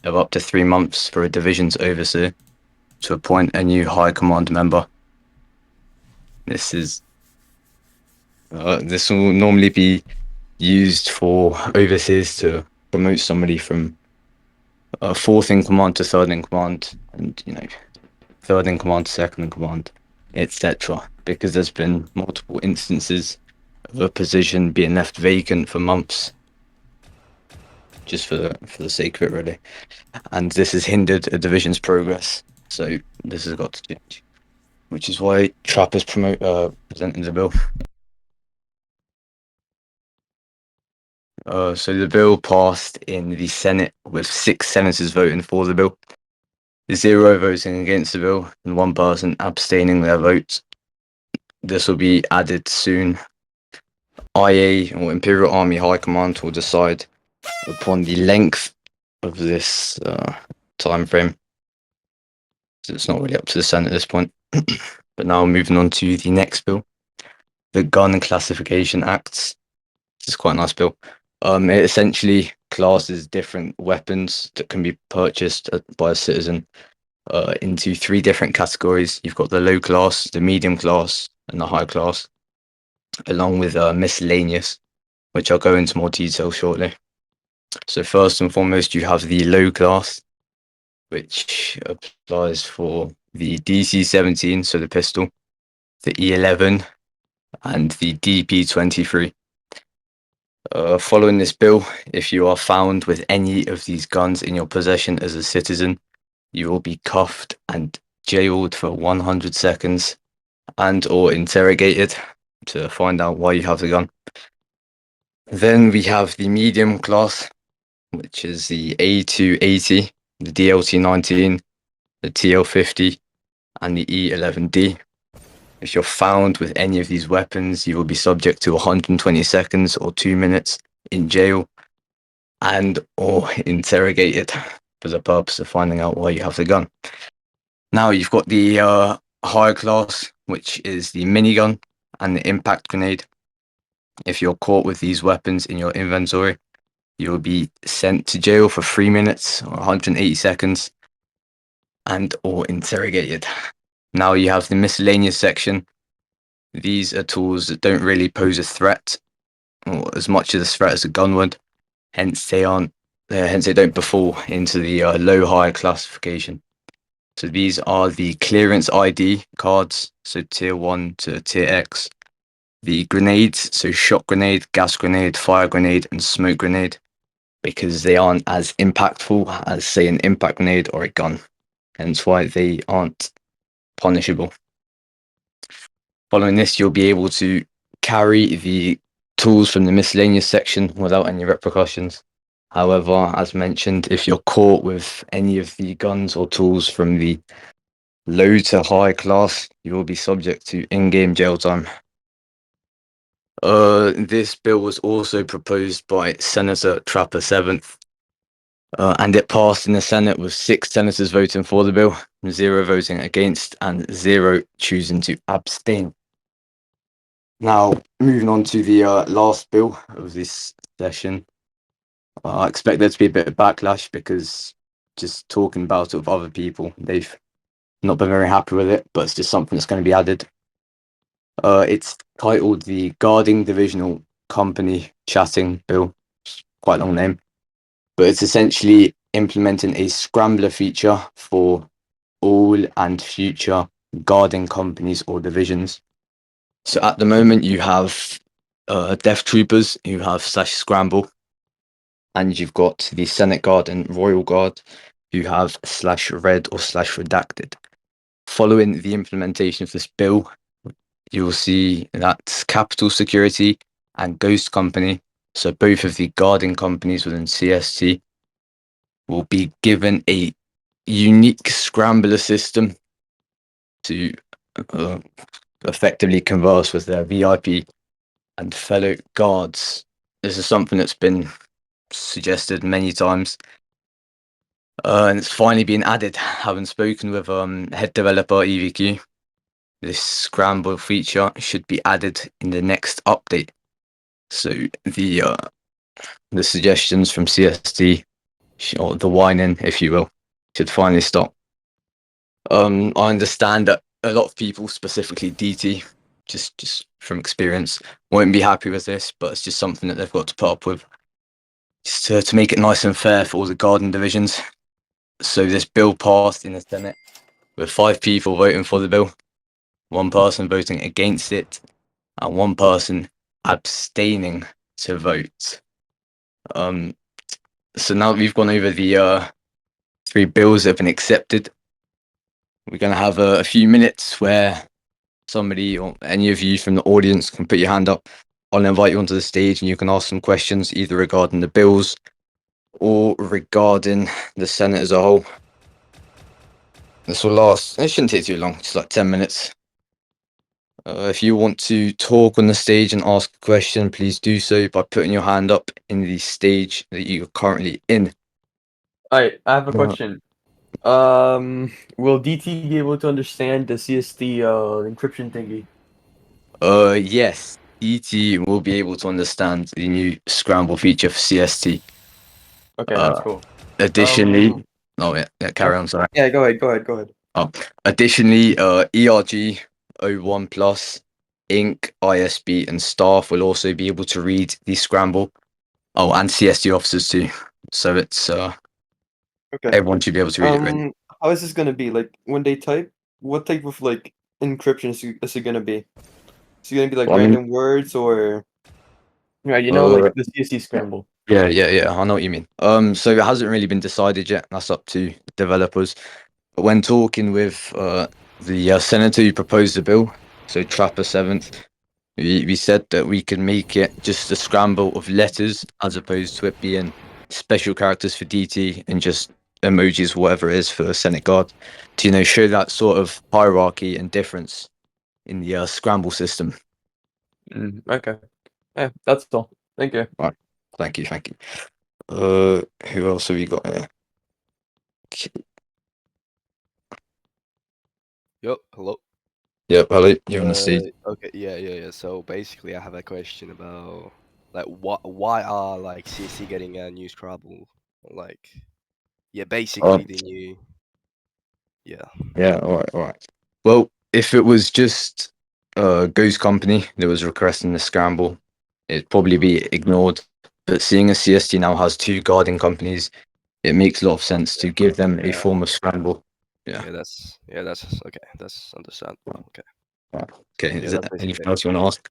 of up to 3 months for a division's overseer to appoint a new high command member. This will normally be used for overseers to promote somebody from fourth in command to third in command, and third in command to second in command, etc. Because there's been multiple instances of a position being left vacant for months, just for the sake of it, really. And this has hindered a division's progress. So this has got to change, which is why Trapp is presenting the bill. So the bill passed in the Senate with 6 senators voting for the bill, 0 voting against the bill, and 1 person abstaining their vote. This will be added soon. IA, or Imperial Army High Command, will decide upon the length of this time frame. So it's not really up to the Senate at this point. But now moving on to the next bill, the Gun Classification Acts. This is quite a nice bill. It essentially classes different weapons that can be purchased by a citizen into 3 different categories. You've got the low class, the medium class, and the high class, along with miscellaneous, which I'll go into more detail shortly. So first and foremost, you have the low class, which applies for the DC-17, so the pistol, the E11, and the DP-23. Following this bill, if you are found with any of these guns in your possession as a citizen, you will be cuffed and jailed for 100 seconds and or interrogated to find out why you have the gun. Then we have the medium class, which is the A280, the DLT-19, the TL-50, and the E11D. If you're found with any of these weapons, you will be subject to 120 seconds or 2 minutes in jail and or interrogated for the purpose of finding out why you have the gun. Now you've got the higher class, which is the minigun and the impact grenade. If you're caught with these weapons in your inventory, you will be sent to jail for 3 minutes or 180 seconds and or interrogated. Now you have the miscellaneous section. These are tools that don't really pose a threat, or as much of a threat as a gun would. Hence they don't befall into the low-high classification. So these are the clearance ID cards, so tier 1 to tier X. The grenades, so shot grenade, gas grenade, fire grenade, and smoke grenade, because they aren't as impactful as, say, an impact grenade or a gun. Hence why they aren't punishable. Following this, you'll be able to carry the tools from the miscellaneous section without any repercussions. However, as mentioned, if you're caught with any of the guns or tools from the low to high class, you will be subject to in-game jail time. This bill was also proposed by Senator Trapper 7th, and it passed in the Senate with 6 senators voting for the bill, 0 voting against, and 0 choosing to abstain. Now, moving on to the last bill of this session, I expect there to be a bit of backlash because just talking about it with other people, they've not been very happy with it, but it's just something that's going to be added. It's titled the Guarding Divisional Company Chatting Bill. It's quite a long name, but it's essentially implementing a scrambler feature for all and future guarding companies or divisions. So at the moment you have Death Troopers who have /scramble, and you've got the Senate Guard and Royal Guard who have /red or /redacted. Following the implementation of this bill, you'll see that Capital Security and Ghost Company, so both of the guarding companies within CST, will be given a unique scrambler system to effectively converse with their VIP and fellow guards. This is something that's been suggested many times, and it's finally been added. Having spoken with head developer EVQ, this scramble feature should be added in the next update. So the suggestions from CST or the whining, if you will, should finally stop. I understand that a lot of people, specifically DT, just from experience, won't be happy with this, but it's just something that they've got to put up with, just to make it nice and fair for all the Garden divisions. So this bill passed in the Senate with 5 people voting for the bill, 1 person voting against it, and 1 person abstaining to vote. So now that we've gone over the 3 bills that have been accepted, we're going to have a few minutes where somebody or any of you from the audience can put your hand up. I'll invite you onto the stage and you can ask some questions either regarding the bills or regarding the Senate as a whole. This will last, it shouldn't take too long, just like 10 minutes. If you want to talk on the stage and ask a question, please do so by putting your hand up in the stage that you're currently in. Alright, I have a question. Will DT be able to understand the CST encryption thingy? Yes, DT will be able to understand the new scramble feature for CST. Okay, that's cool. Additionally, carry on, sorry. Yeah, go ahead. Additionally, ERG 01 Plus, Inc, ISB, and staff will also be able to read the scramble. Oh, and CST officers too. So it's Okay. everyone should be able to read it. Really. How is this gonna be? Like when they type, what type of like encryption is it gonna be? Is it gonna be like Well, random words or yeah, like the CST scramble? Yeah. I know what you mean. So it hasn't really been decided yet. That's up to developers. But when talking with the senator who proposed the bill, so Trapper 7th, we said that we can make it just a scramble of letters as opposed to it being special characters for DT and just emojis, whatever it is for Senate Guard, to show that sort of hierarchy and difference in the scramble system. Okay. Yeah, that's all. Thank you. Right. Thank you. Who else have we got here? Yep, hello. Yep, hello, you're on the stage. Okay, yeah. So basically, I have a question about like why are like CC getting a new Scrabble? Like, yeah, basically the new. Yeah. Yeah, all right. Well, if it was just Ghost Company that was requesting the scramble, it'd probably be ignored. But seeing as CST now has 2 guarding companies, it makes a lot of sense to give them a form of scramble. Yeah, that's okay. That's understandable. Okay. Right. Okay, Yeah, is there that's basically anything it. else you want to ask?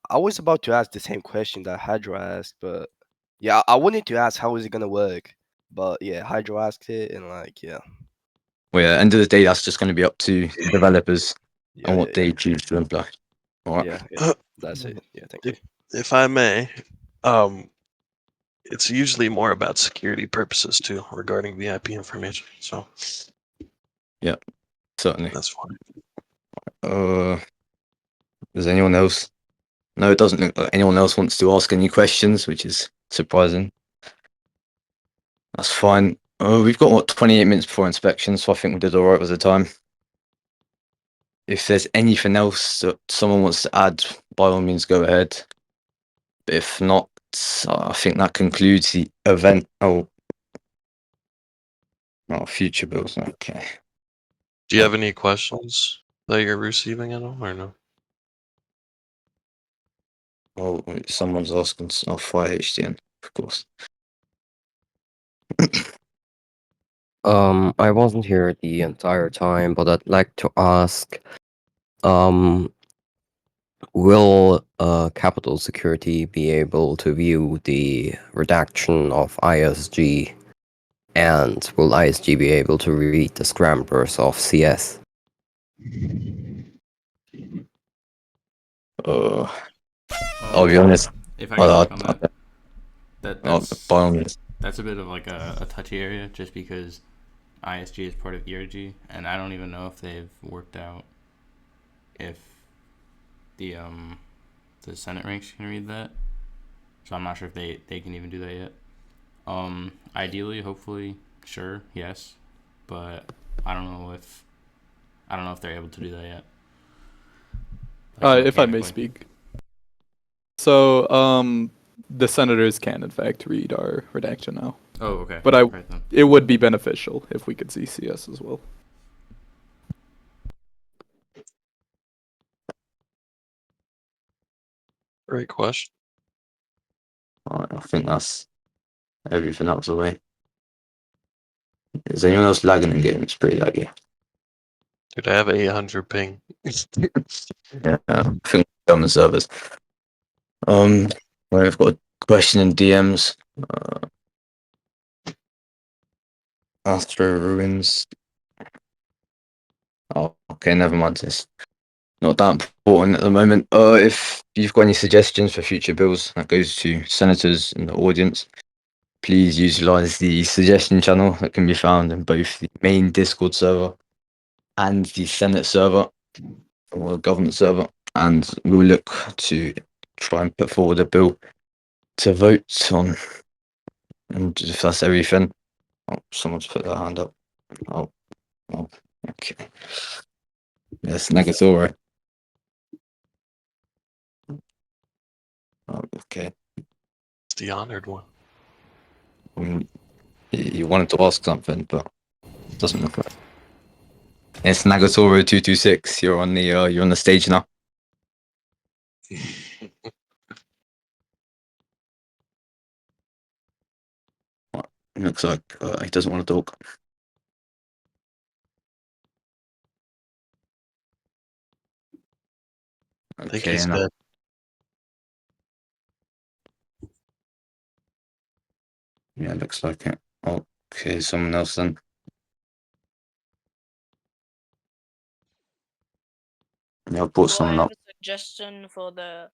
I was about to ask the same question that Hydra asked, but yeah, I wanted to ask how is it gonna work, but yeah, Hydra asked it, and like, yeah. Well, yeah, end of the day, that's just going to be up to the developers and what Yeah. they choose to imply. All right. Yeah. That's it. Yeah, thank you. If I may, it's usually more about security purposes too, regarding VIP information. So Yeah, certainly. that's fine. Does anyone else? No, it doesn't look like anyone else wants to ask any questions, which is surprising. That's fine. We've got 28 minutes before inspection, so I think we did all right with the time. If there's anything else that someone wants to add, by all means, go ahead. But if not, I think that concludes the event. Oh, future bills. Okay. Do you have any questions that you're receiving at all, or no? Well, someone's asking. Fire HDN, of course. I wasn't here the entire time, but I'd like to ask, will Capital Security be able to view the redaction of ISG, and will ISG be able to read the scramblers of CS? I'll be honest. If I can talk on that, By all means. that's a bit of like a touchy area, just because ISG is part of ERG, and I don't even know if they've worked out if the Senate ranks can read that. So I'm not sure if they can even do that yet. Ideally, hopefully, sure, yes, but I don't know if they're able to do that yet. Like, if I may speak. So, the senators can in fact read our redaction now. Oh, okay. But Right then. it would be beneficial if we could see CS as well. Great question. Alright, I think that's everything out of the way. Is anyone else lagging in game? It's pretty laggy. Dude, I have 800 ping. Yeah, I think on the servers. We've got a question in DMs. Astroruins. Oh, okay, never mind. It's not that important at the moment. If you've got any suggestions for future bills, that goes to senators in the audience. Please utilize the suggestion channel that can be found in both the main Discord server and the Senate server or government server, and we'll look to try and put forward a bill to vote on. And if that's everything, someone's put their hand up. Oh, okay. Yes, Negatoro. Oh, okay. It's the honored one. You wanted to ask something, but it doesn't look like. It's Nagatoro 226. You're on the stage now. Looks like he doesn't want to talk. I think Okay, he's and dead. yeah, looks like it. Okay, someone else then. Yeah, I'll put So I someone have up. a suggestion for the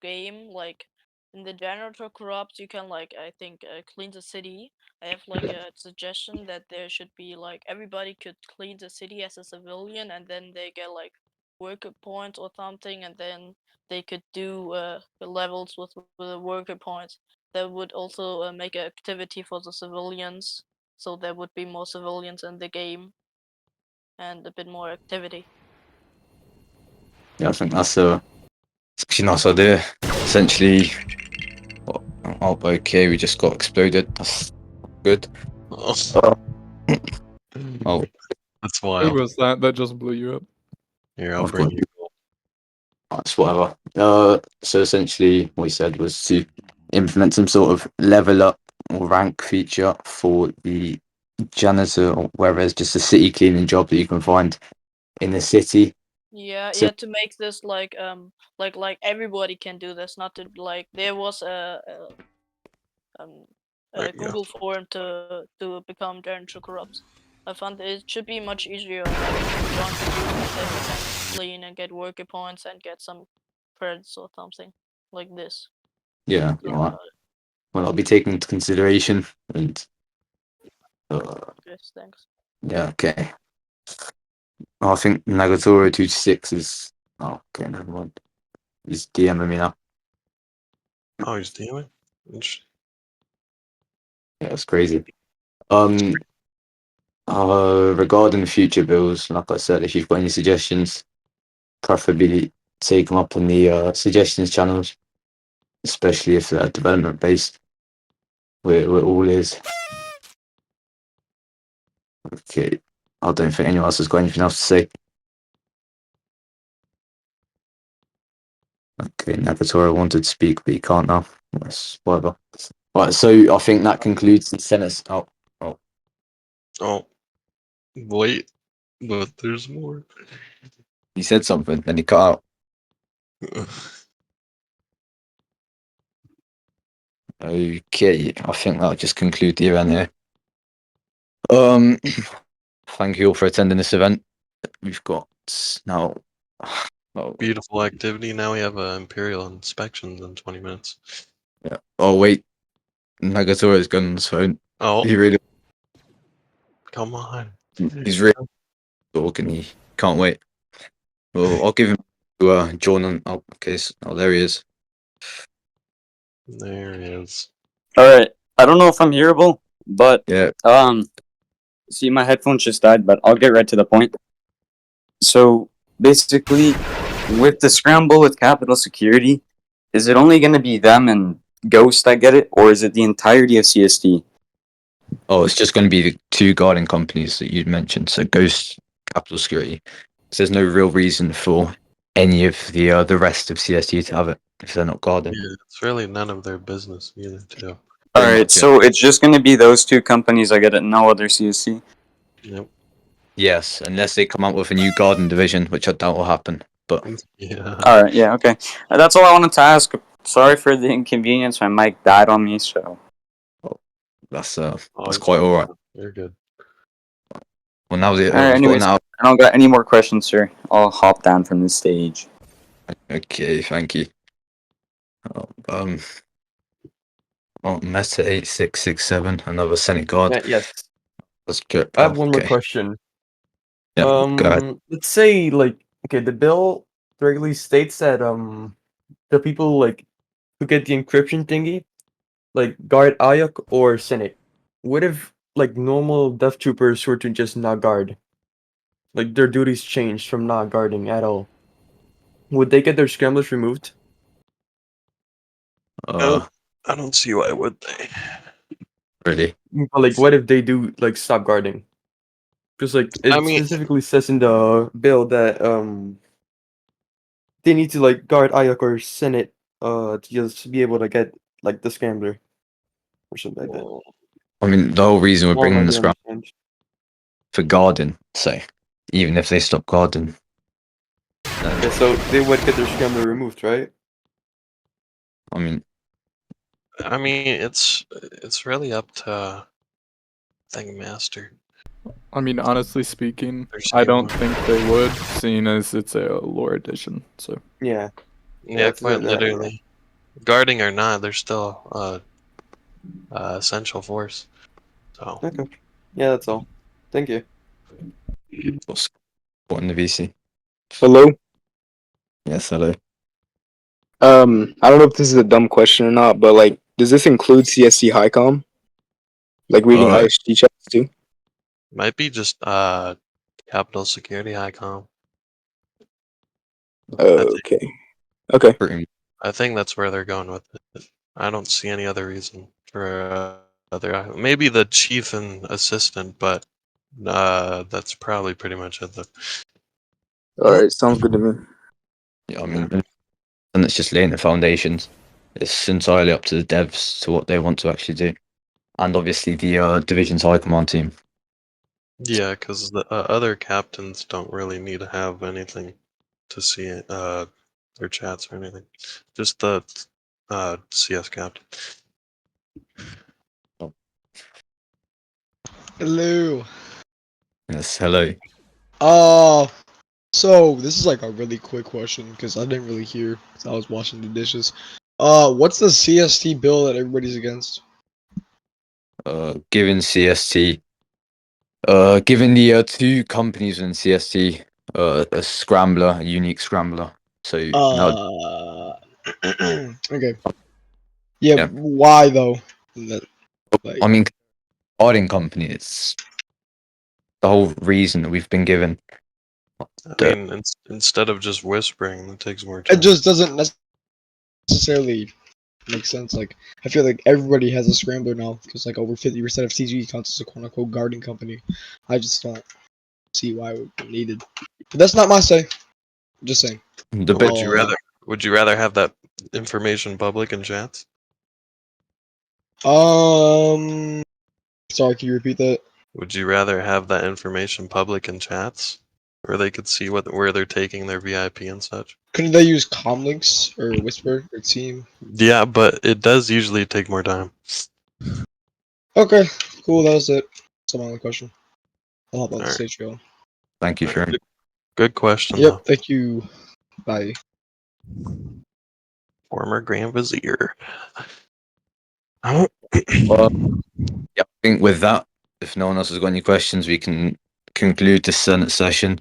game. Like in the generator corrupt, you can like I think clean the city. I have like a suggestion that there should be like everybody could clean the city as a civilian, and then they get like worker points or something, and then they could do the levels with the worker points. That would also make an activity for the civilians, so there would be more civilians in the game and a bit more activity. Yeah, I think that's actually a nice idea. Essentially, okay, we just got exploded. That's good. Oh, Oh, that's Who wild. was that? That just blew you up. Here, I'll I've bring got- you gold. that's whatever. So essentially, what we said was to implement some sort of level up or rank feature for the janitor, or whereas just a city cleaning job that you can find in the city. Yeah, So- yeah, to make this like everybody can do this, not to like there was There a you go. Google form to become Janitor Corrupt. I found it should be much easier like if you join the group and then you can clean and get worker points and get some credits or something like this. Yeah, Think alright. about it. Well, I'll be taken into consideration, and Yes, thanks. yeah, okay. I think Nagatoro 226 is. Oh, okay, never mind. He's DMing me now. Oh, he's DMing? Interesting. Yeah, it's crazy. Regarding future bills, like I said, if you've got any suggestions, preferably take them up on the suggestions channels, especially if they're development based. We're all is. Okay, I don't think anyone else has got anything else to say. Okay, Nagatoro wanted to speak, but he can't now. Yes, whatever. Right, so I think that concludes the Senate. Oh, wait, but there's more. He said something, then he cut out. Okay, I think that'll just conclude the event here. Thank you all for attending this event. We've got now. Oh, Beautiful activity. Now we have Imperial inspections in 20 minutes. yeah. Oh wait, Nagatoro's gun on his phone. Oh, He really, come on. he's really talking. He can't wait. Well, I'll give him to John. And okay, there he is. There he is. Alright, I don't know if I'm hearable, but Yeah. see, my headphones just died, but I'll get right to the point. So basically, with the scramble with Capitol Security, is it only going to be them and Ghost that get it, or is it the entirety of CST? Oh, it's just going to be the two guarding companies that you'd mentioned. So Ghost, Capital Security. So there's no real reason for any of the rest of CST to have it if they're not guarding. Yeah, it's really none of their business either, too. All Pretty right, much, yeah. so it's just going to be those two companies that get it, no other CST. Yep. Yes, unless they come out with a new garden division, which I doubt will happen. But Yeah. All right, yeah, okay. That's all I wanted to ask. Sorry for the inconvenience. My mic died on me, so. that's Oh, quite all right. You're good. Well, now that All right, I've gotten anyways, out. I don't got any more questions, sir. I'll hop down from the stage. Okay, thank you. Meta 8667, another Senate guard. Yes. That's good. I have one more Okay. question. Yeah, go ahead. Let's say like okay, the bill regularly states that the people like who get the encryption thingy, like guard IOC or Senate. What if like normal death troopers were to just not guard? Like their duties changed from not guarding at all. Would they get their scramblers removed? I don't see why would they. Really? But like what if they do like stop guarding? Because like I it mean, specifically says in the bill that they need to like guard IOC or Senate to just be able to get like the scrambler or something like that. well, I mean, the whole reason we're Well, I bringing the do scrum understand. for guarding, so even if they stop guarding, Yeah, so they would get their scrambler removed, right? I mean, it's really up to Thing Master. I mean, honestly speaking, They're I saying don't more. think they would, seeing as it's a lore edition. So Yeah. Yeah, it's quite that, literally. Guarding or not, they're still essential force. So Okay. Yeah, that's all. Thank you. what's what in the VC? Hello. Yes, hello. I don't know if this is a dumb question or not, but like, does this include CSC HICOM? Like reading ISG chats too? might be just Capital Security HICOM. Okay. Okay. Pretty, I think that's where they're going with it. I don't see any other reason for other. Maybe the chief and assistant, but that's probably pretty much it. All right. Sounds good to me. yeah, I mean, and it's just laying the foundations. It's entirely up to the devs to what they want to actually do, and obviously the division's high command team. Yeah, because the other captains don't really need to have anything to see their chats or anything. Just the CS captain. Hello. Yes, hello. So this is like a really quick question because I didn't really hear 'cause I was washing the dishes. What's the CST bill that everybody's against? Given CST, given the two companies in CST, a scrambler, a unique scrambler. So now, Okay. Yeah, yeah, why though? Like, I mean, guarding company. It's the whole reason that we've been given. I mean, instead of just whispering, it takes more it time. just doesn't necessarily make sense. Like, I feel like everybody has a scrambler now because like over 50% of TGE counts as a quote unquote guarding company. I just don't see why it would be needed. But that's not my say. Just saying. The But bit, would you rather have that information public in chats? Sorry, can you repeat that? Would you rather have that information public in chats, where they could see where they're taking their VIP and such? Couldn't they use comlinks or whisper or team? Yeah, but it does usually take more time. Okay, cool. That was it. That's my only question. I'll hop on the Alright. stage, y'all. thank you, Sharon. Good question, Yep. though. Thank you. Bye. Former Grand Vizier. Well, yeah, I think with that, if no one else has got any questions, we can conclude the Senate session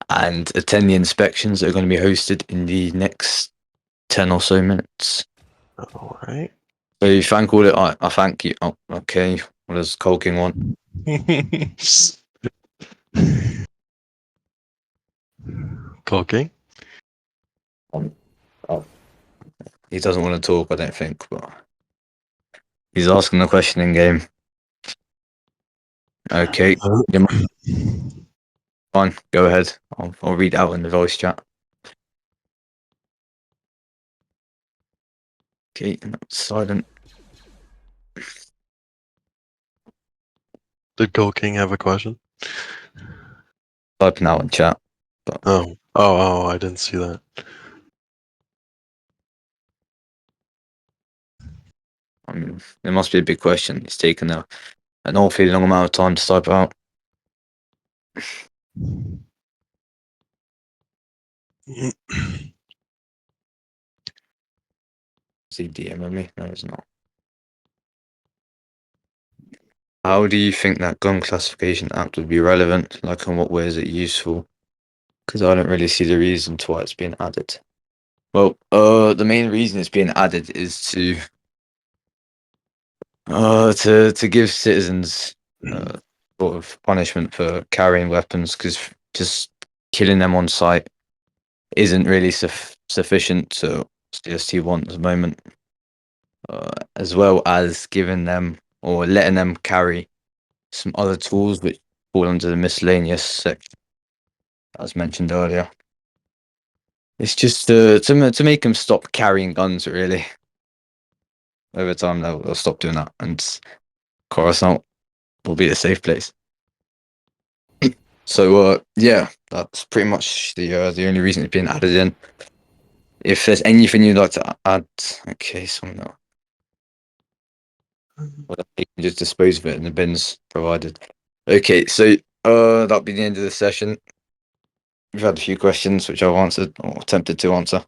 and attend the inspections that are going to be hosted in the next 10 or so minutes. All right. So you thank all it. I thank you. Oh, okay. What does Cole King want? Cooking? Oh, he doesn't want to talk, I don't think. But He's asking the question in game. Okay, fine. Go ahead. I'll read out in the voice chat. Okay, and that's silent. Did Gold King have a question? Typing out in chat. But Oh, I didn't see that. I mean, it must be a big question. It's taken an awfully long amount of time to type out. Is he DMing me? No, it's not. How do you think that gun classification act would be relevant? Like, in what way is it useful? Because I don't really see the reason to why it's being added. Well, the main reason it's being added is to give citizens sort of punishment for carrying weapons, because just killing them on site isn't really sufficient to CST want at the moment, as well as giving them or letting them carry some other tools which fall under the miscellaneous section, as mentioned earlier. It's just to make them stop carrying guns, really. Over time, they'll stop doing that, and Coruscant will be a safe place. So, yeah, that's pretty much the only reason it's been added in. If there's anything you'd like to add, okay, so no. Well, you can just dispose of it in the bins provided. Okay, so that'll be the end of the session. We've had a few questions which I've answered or attempted to answer.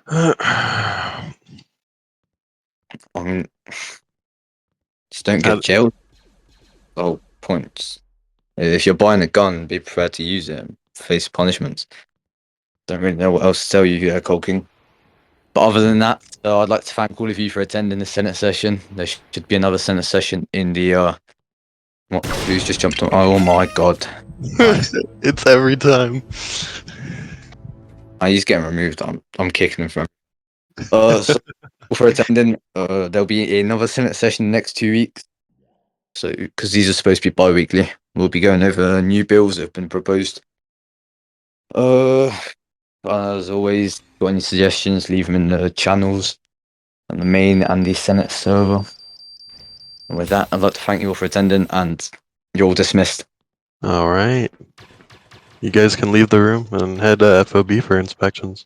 I mean, just don't get jailed. The whole point. If you're buying a gun, be prepared to use it and face punishments. Don't really know what else to tell you here, Colking. But other than that, I'd like to thank all of you for attending the Senate session. There should be another Senate session in the who's just jumped on? Oh my god. It's every time. He's getting removed. I'm kicking him from. So for attending, there'll be another Senate session in the next 2 weeks. So, because these are supposed to be bi-weekly, we'll be going over new bills that have been proposed. As always, got any suggestions, leave them in the channels on the main and the Senate server. And with that, I'd like to thank you all for attending, and you're all dismissed. All right. You guys can leave the room and head to FOB for inspections.